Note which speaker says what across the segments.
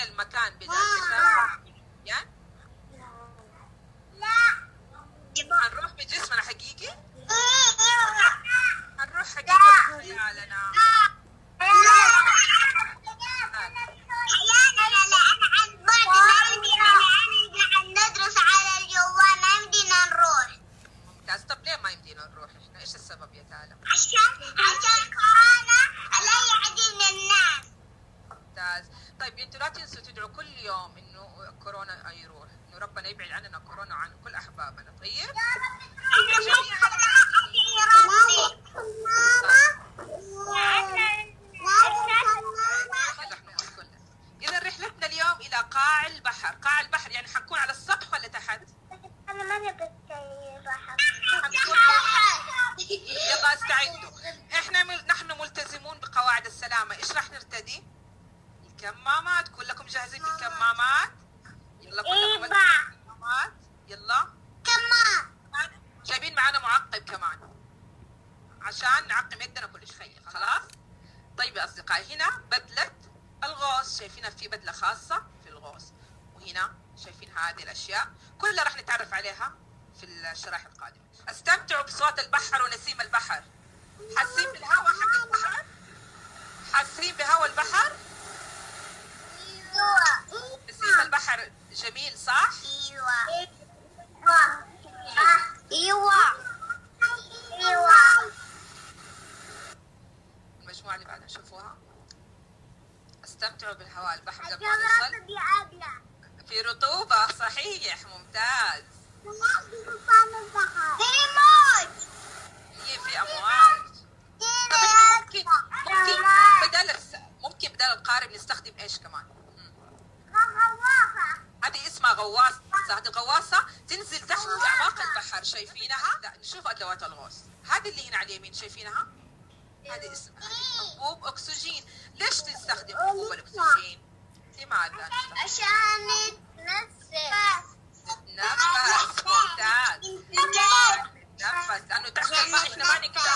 Speaker 1: المكان بذاته يعني هنروح بجسمنا حقيقي؟ هنروح حقيقي ولا خيالنا؟ ممتاز. طب ليه ما يمدينا نروح احنا؟ ايش السبب يا تالا؟
Speaker 2: عشان كورونا لا يعدينا الناس.
Speaker 1: ممتاز. طيب انتوا لا تنسوا تدعوا كل يوم انه كورونا يروح، انه ربنا يبعد عننا كورونا وعن كل احبابنا. طيب؟ إذا رحلتنا اليوم إلى قاع البحر. قاع البحر يعني حنكون على السطح ولا تحت؟
Speaker 2: أنا ما نبغى البحر.
Speaker 1: يلا استعدوا. نحن ملتزمون بقواعد السلامة. إيش راح نرتدي؟ الكمامات. كلكم جاهزين في الكمامات؟ يلا كلكم الكمامات. يلا
Speaker 2: كمان
Speaker 1: جايبين معنا معقم كمان عشان نعقم يدنا كل شيء. خلاص؟ طيب يا أصدقائي، هنا بدلة الغوص. شايفينها في بدلة خاصة في الغوص، وهنا شايفين هذه الأشياء كلها راح نتعرف عليها في الشرائح القادمة. استمتعوا بصوت البحر ونسيم البحر. حاسين بالهواء حق البحر؟ حاسين بهواء البحر؟ نسيم البحر جميل صح؟ المجموعة اللي بعدها شوفوها. استمتعوا بالهواء البحر قبل ما نوصل. في رطوبة صحيح. ممتاز. هي في أمواج. طب ممكن بدل القارب نستخدم ايش كمان؟ هذه اسمها غواصة. هذه الغواصة تنزل تحت في أعماق البحر. شايفينها؟ لا نشوف أدوات الغوص. هذه اللي هنا على اليمين شايفينها؟ هذه اسمها أنبوب أكسجين. ليش تستخدم أنبوب الأكسجين؟ لماذا؟
Speaker 2: عشان نتنفس.
Speaker 1: نتنفس. ممتاز. نتنفس لأنه تحت الماء إحنا ما نقدر.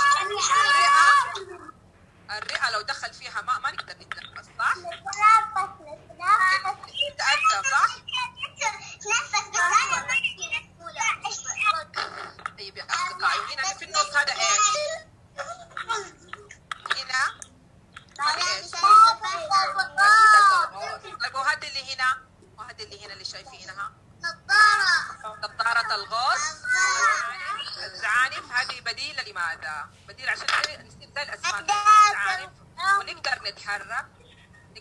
Speaker 1: الرئة لو دخل فيها ماء ما نقدر نتنفس صح؟ نتأذى صح؟ طيب يا أصدقائي، هنا في النص هذا إيش؟ هنا هذا إيش؟ طيب وهذا اللي هنا؟ وهذا اللي هنا اللي شايفينها؟ نظارة الغوص. الزعانف هذه بديلة. لماذا؟ بديل عشان نصير زي الأسماك الزعانف ونقدر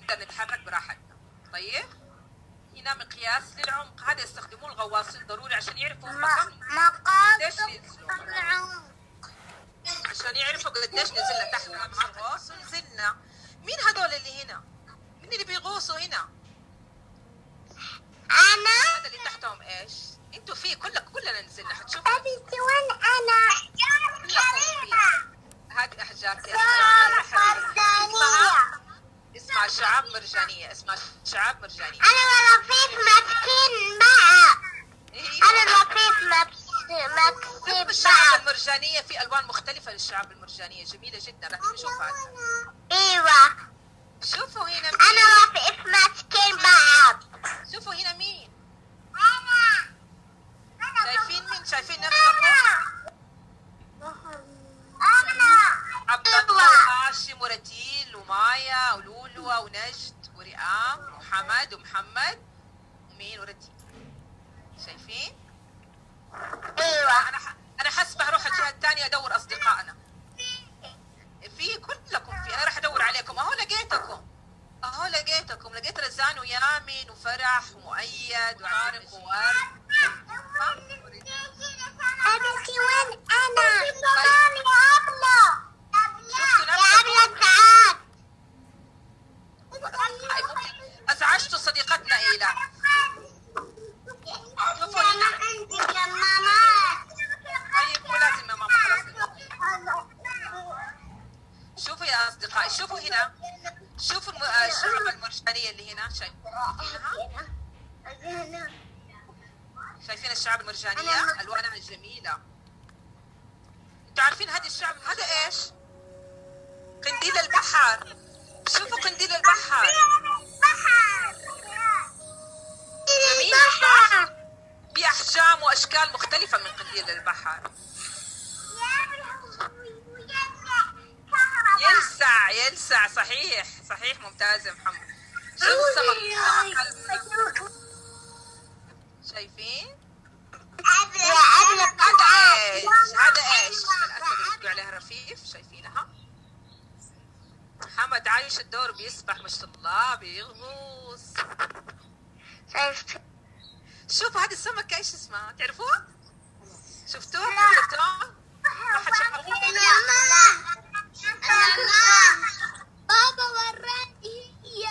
Speaker 1: نتحرك براحتنا. طيب هنا مقياس للعمق. هذا يستخدموه الغواصين ضروري عشان يعرفوا قديش ينزلوا، عشان يعرفوا قديش نزلنا تحت الغوص ونزلنا. مين هذول اللي هنا؟ مين اللي بيغوصوا هنا؟
Speaker 2: أنا.
Speaker 1: هذا اللي تحتهم ايش؟ انتوا في كلنا نزلنا. حتشوفوا
Speaker 2: وين أنا؟
Speaker 1: هذه احجار اسمها شعاب مرجانية.
Speaker 2: أنا رفيق مسكين بقى. أنا رفيق مسكين
Speaker 1: الشعاب المرجانية في ألوان مختلفة للشعاب المرجانية جميلة جدا. راح نشوف هذا.
Speaker 2: أيوة.
Speaker 1: شوفوا هنا مين.
Speaker 2: أنا رفيق مسكين بقى.
Speaker 1: شوفوا هنا مين.
Speaker 2: أنا.
Speaker 1: شايفين مين؟ شايفين نفسكم؟ عبد الله وهاشم ورتيل ومايا ولولو ونجد وريام وحمد ومحمد ومين ورتيل. شايفين؟
Speaker 2: أيوة.
Speaker 1: أنا حسبة أروح الجهة الثانية أدور أصدقائنا. في كلكم في. أنا راح أدور عليكم. أهو لقيتكم. لقيت رزان ويامن وفرح ومؤيد وعارف وورد.
Speaker 2: أبنتي وين أنا؟
Speaker 1: أزعجتوا صديقتنا إيلا. شوفوا هنا.
Speaker 2: عندي كمامات.
Speaker 1: طيب مو لازم يا ماما خلاص. شوفوا يا أصدقائي، شوفوا هنا. شوفوا الشعاب المرجانية اللي هنا. شايفين الشعاب المرجانية؟ ألوانها جميلة. انتوا عارفين هذه الشعب هذا ايش؟ قنديل البحر. شوفوا قنديل البحر. خفيفة من قنديل البحر. يلسع صحيح ممتاز يا محمد. شوف السمك شايفين؟ هذا ايش؟ الاسد اللي بيقولوا عليها رفيف، شايفينها؟ محمد عايش الدور، بيسبح ما شاء الله، بيغوص. شوفوا هذه السمكة ايش اسمها؟ تعرفوها؟ شفتوها؟ ما حد شافها؟
Speaker 2: بابا وراني هي.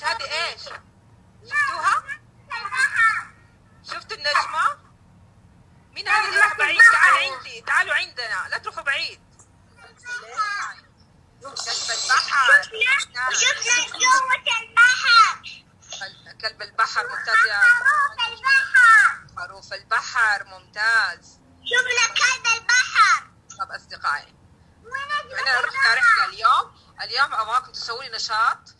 Speaker 1: هذه ايش؟ شفتوها؟ شفتوا النجمة؟ مين هذا اللي راح بعيد؟ تعالوا عندي، تعالوا عندنا، لا تروحوا بعيد. كلب البحر.
Speaker 2: وشفنا جوة البحر.
Speaker 1: كلب البحر ممتاز يا خروف البحر ممتاز.
Speaker 2: شفنا كلب البحر.
Speaker 1: طب أصدقائي، احنا رحنا رحلة اليوم أبغاكم تسووا لي نشاط